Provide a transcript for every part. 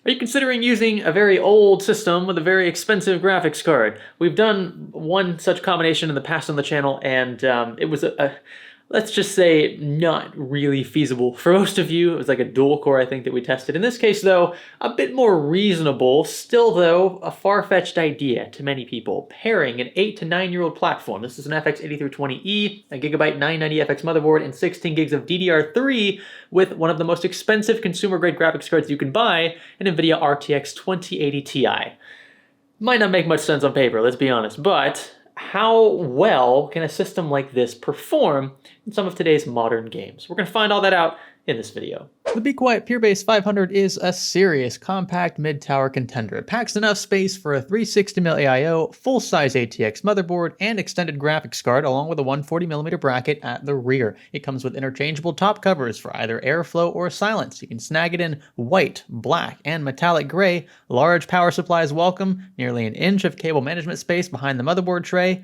Are you considering using a very old system with a very expensive graphics card? We've done one such combination in the past on the channel, and it was let's just say, not really feasible. For most of you, it was like a dual core, I think, that we tested. In this case, though, a bit more reasonable. Still, though, a far-fetched idea to many people. Pairing an 8 to 9-year-old platform. This is an FX 8320E, a Gigabyte 990FX motherboard, and 16 gigs of DDR3 with one of the most expensive consumer-grade graphics cards you can buy, an NVIDIA RTX 2080 Ti. Might not make much sense on paper, let's be honest, but how well can a system like this perform in some of today's modern games? We're going to find all that out in this video. The Be Quiet PureBase 500 is a serious compact mid-tower contender. It packs enough space for a 360mm AIO, full-size ATX motherboard, and extended graphics card, along with a 140mm bracket at the rear. It comes with interchangeable top covers for either airflow or silence. You can snag it in white, black, and metallic gray. Large power supplies welcome, nearly an inch of cable management space behind the motherboard tray.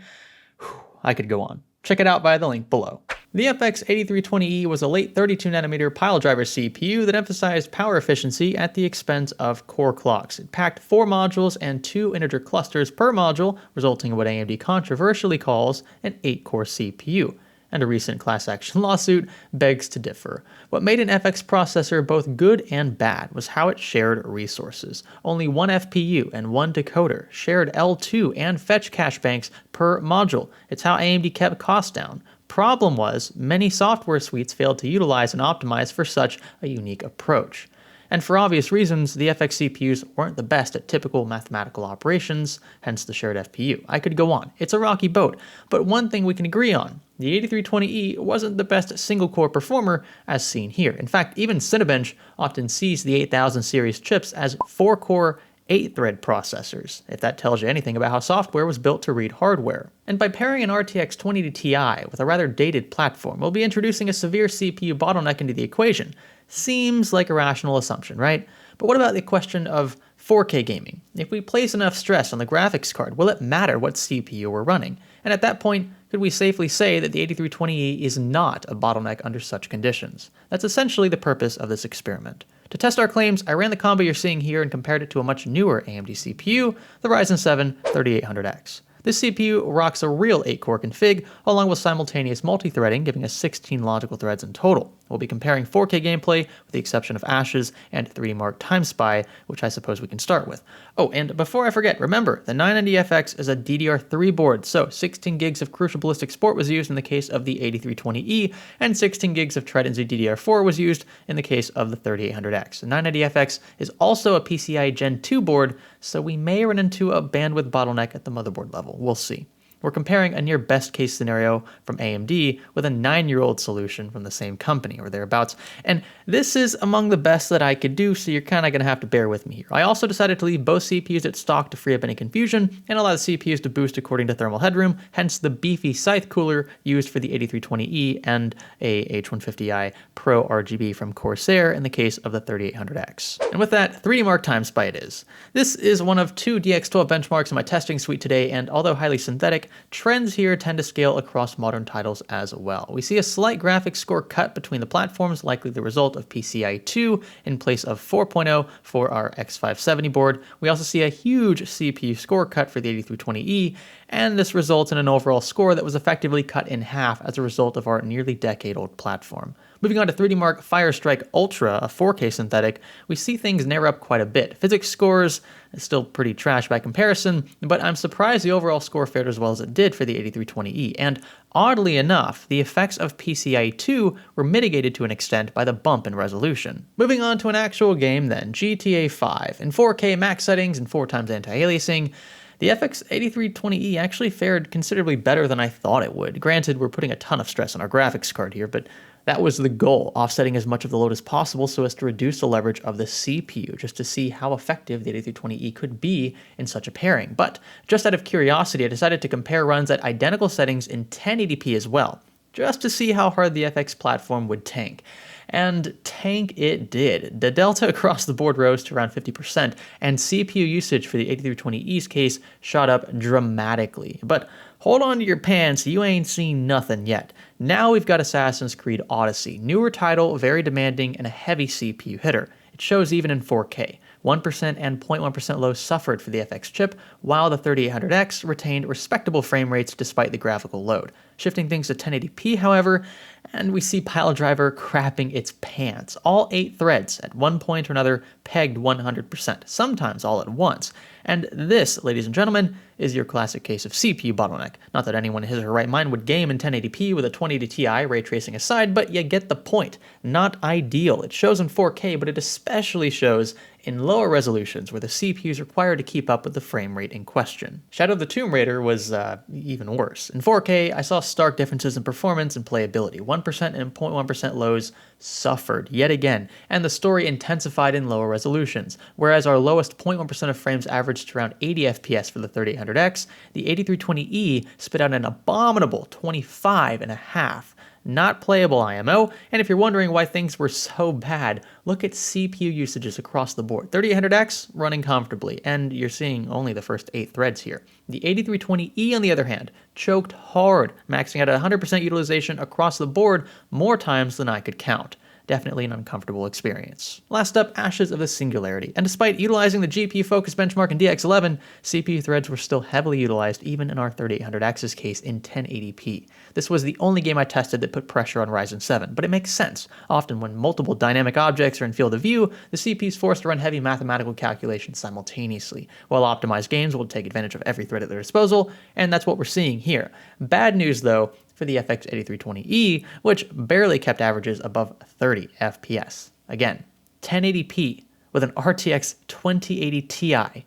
Whew, I could go on. Check it out via the link below. The FX 8320E was a late 32nm piledriver CPU that emphasized power efficiency at the expense of core clocks. It packed 4 modules and 2 integer clusters per module, resulting in what AMD controversially calls an 8-core CPU. And a recent class action lawsuit begs to differ. What made an FX processor both good and bad was how it shared resources. Only one FPU and one decoder shared L2 and fetch cache banks per module. It's how AMD kept costs down. Problem was, many software suites failed to utilize and optimize for such a unique approach. And for obvious reasons, the FX CPUs weren't the best at typical mathematical operations, hence the shared FPU. I could go on. It's a rocky boat. But one thing we can agree on, the 8320E wasn't the best single-core performer as seen here. In fact, even Cinebench often sees the 8000 series chips as 4-core 8-thread processors, if that tells you anything about how software was built to read hardware. And by pairing an RTX 2080 Ti with a rather dated platform, we'll be introducing a severe CPU bottleneck into the equation. Seems like a rational assumption, right? But what about the question of 4K gaming? If we place enough stress on the graphics card, will it matter what CPU we're running? And at that point, could we safely say that the 8320E is not a bottleneck under such conditions? That's essentially the purpose of this experiment. To test our claims, I ran the combo you're seeing here and compared it to a much newer AMD CPU, the Ryzen 7 3800X. This CPU rocks a real 8-core config, along with simultaneous multi-threading, giving us 16 logical threads in total. We'll be comparing 4K gameplay, with the exception of Ashes and 3D Mark Time Spy, which I suppose we can start with. Oh, and before I forget, remember, the 990FX is a DDR3 board, so 16 gigs of Crucial Ballistic Sport was used in the case of the 8320E, and 16 gigs of Trident Z DDR4 was used in the case of the 3800X. The 990FX is also a PCIe Gen 2 board, so we may run into a bandwidth bottleneck at the motherboard level. We'll see. We're comparing a near best case scenario from AMD with a 9-year-old solution from the same company or thereabouts. And this is among the best that I could do, so you're kind of going to have to bear with me here. I also decided to leave both CPUs at stock to free up any confusion and allow the CPUs to boost according to thermal headroom, hence the beefy scythe cooler used for the 8320E and a H150i Pro RGB from Corsair in the case of the 3800X. And with that, 3D Mark Time Spy it is. This is one of 2 DX12 benchmarks in my testing suite today, and although highly synthetic, trends here tend to scale across modern titles as well. We see a slight graphics score cut between the platforms, likely the result of PCIe 2 in place of 4.0 for our X570 board. We also see a huge CPU score cut for the 8320E, and this results in an overall score that was effectively cut in half as a result of our nearly decade-old platform. Moving on to 3D Mark Firestrike Ultra, a 4K synthetic, we see things narrow up quite a bit. Physics scores is still pretty trash by comparison, but I'm surprised the overall score fared as well as it did for the 8320E, and oddly enough, the effects of PCIe 2 were mitigated to an extent by the bump in resolution. Moving on to an actual game then, GTA 5. In 4K max settings and 4x anti-aliasing, the FX 8320E actually fared considerably better than I thought it would. Granted, we're putting a ton of stress on our graphics card here, but that was the goal, offsetting as much of the load as possible so as to reduce the leverage of the CPU, just to see how effective the 8320E could be in such a pairing. But just out of curiosity, I decided to compare runs at identical settings in 1080p as well, just to see how hard the FX platform would tank. And tank it did. The delta across the board rose to around 50%, and CPU usage for the 8320E's case shot up dramatically. But hold on to your pants, you ain't seen nothing yet. Now we've got Assassin's Creed Odyssey. Newer title, very demanding, and a heavy CPU hitter. It shows even in 4K. 1% and 0.1% low suffered for the FX chip, while the 3800X retained respectable frame rates despite the graphical load. Shifting things to 1080p, however, and we see Piledriver crapping its pants. All 8 threads at one point or another pegged 100%, sometimes all at once. And this, ladies and gentlemen, is your classic case of CPU bottleneck. Not that anyone in his or her right mind would game in 1080p with a 2080 Ti, ray tracing aside, but you get the point. Not ideal. It shows in 4K, but it especially shows in lower resolutions where the CPU is required to keep up with the frame rate in question. Shadow of the Tomb Raider was even worse. In 4K, I saw stark differences in performance and playability. 1% and 0.1% lows suffered yet again, and the story intensified in lower resolutions. Whereas our lowest 0.1% of frames averaged around 80 FPS for the 3800X, the 8320E spit out an abominable 25.5. Not playable IMO, and if you're wondering why things were so bad, look at CPU usages across the board. 3800X running comfortably, and you're seeing only the first 8 threads here. The 8320E, on the other hand, choked hard, maxing out at 100% utilization across the board more times than I could count. Definitely an uncomfortable experience. Last up, Ashes of the Singularity. And despite utilizing the GPU focus benchmark in DX11, CPU threads were still heavily utilized even in our 3800X's case in 1080p. This was the only game I tested that put pressure on Ryzen 7, but it makes sense. Often when multiple dynamic objects are in field of view, the CPU is forced to run heavy mathematical calculations simultaneously, while optimized games will take advantage of every thread at their disposal, and that's what we're seeing here. Bad news though, for the FX 8320E, which barely kept averages above 30 FPS. Again, 1080p with an RTX 2080 Ti,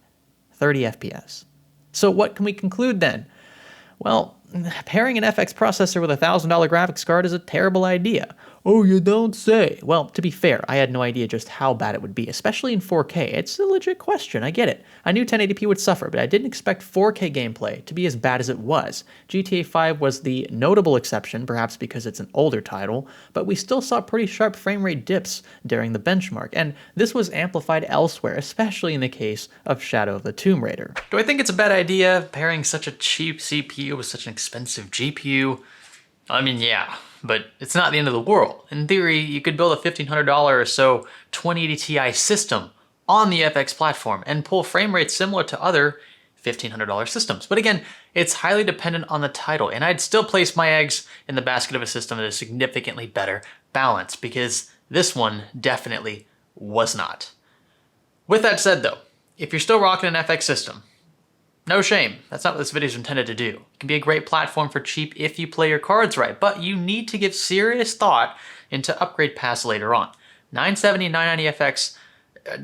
30 FPS. So what can we conclude then? Well, pairing an FX processor with a $1,000 graphics card is a terrible idea. Oh, you don't say. Well, to be fair, I had no idea just how bad it would be, especially in 4K. It's a legit question, I get it. I knew 1080p would suffer, but I didn't expect 4K gameplay to be as bad as it was. GTA 5 was the notable exception, perhaps because it's an older title, but we still saw pretty sharp frame rate dips during the benchmark, and this was amplified elsewhere, especially in the case of Shadow of the Tomb Raider. Do I think it's a bad idea pairing such a cheap CPU with such an expensive GPU? I mean, yeah. But it's not the end of the world. In theory, you could build a $1,500 or so 2080 Ti system on the FX platform and pull frame rates similar to other $1,500 systems. But again, it's highly dependent on the title, and I'd still place my eggs in the basket of a system that is significantly better balanced, because this one definitely was not. With that said though, if you're still rocking an FX system, no shame, that's not what this video is intended to do. It can be a great platform for cheap if you play your cards right, but you need to give serious thought into upgrade paths later on. 970 and 990 FX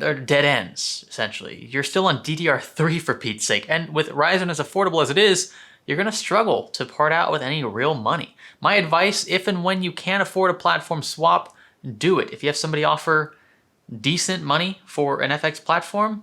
are dead ends, essentially. You're still on DDR3 for Pete's sake, and with Ryzen as affordable as it is, you're gonna struggle to part out with any real money. My advice, if and when you can afford a platform swap, do it. If you have somebody offer decent money for an FX platform,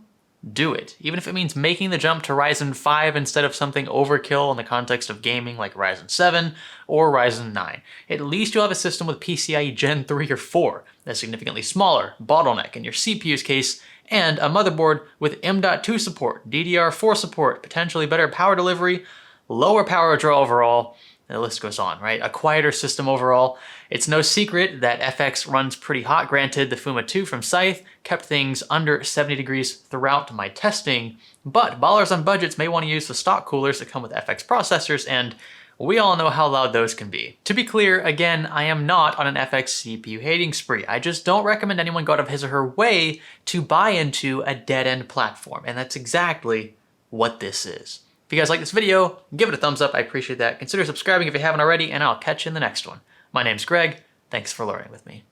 do it. Even if it means making the jump to Ryzen 5 instead of something overkill in the context of gaming like Ryzen 7 or Ryzen 9. At least you'll have a system with PCIe Gen 3 or 4 that's significantly smaller, bottleneck in your CPU's case, and a motherboard with M.2 support, DDR4 support, potentially better power delivery, lower power draw overall, and the list goes on, right? A quieter system overall. It's no secret that FX runs pretty hot. Granted, the Fuma 2 from Scythe kept things under 70 degrees throughout my testing, but ballers on budgets may want to use the stock coolers that come with FX processors, and we all know how loud those can be. To be clear, again, I am not on an FX CPU hating spree. I just don't recommend anyone go out of his or her way to buy into a dead-end platform, and that's exactly what this is. If you guys like this video, give it a thumbs up, I appreciate that. Consider subscribing if you haven't already, and I'll catch you in the next one. My name's Greg, thanks for learning with me.